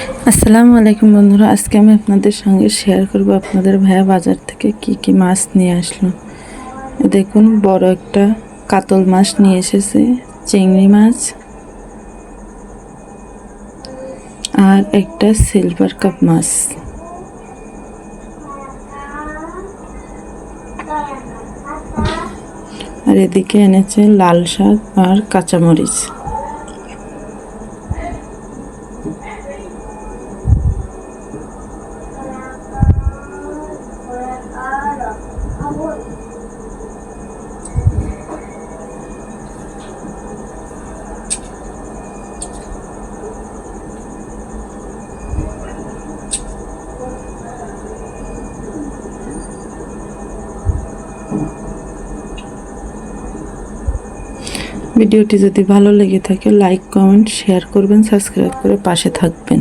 আসসালামু আলাইকুম বন্ধুরা, আজকে আমি আপনাদের সঙ্গে শেয়ার করব আপনাদের ভাইয়া বাজার থেকে কি মাছ নিয়ে আসলো। দেখুন, বড় একটা কাতল মাছ নিয়ে এসেছে, চিংড়ি মাছ আর একটা সিলভার কাপ মাছ। আর এদিকে এনেছে লাল শাক আর কাঁচামরিচ। ভিডিওটি যদি ভালো লেগে থাকে লাইক, কমেন্ট, শেয়ার করবেন, সাবস্ক্রাইব করে পাশে থাকবেন।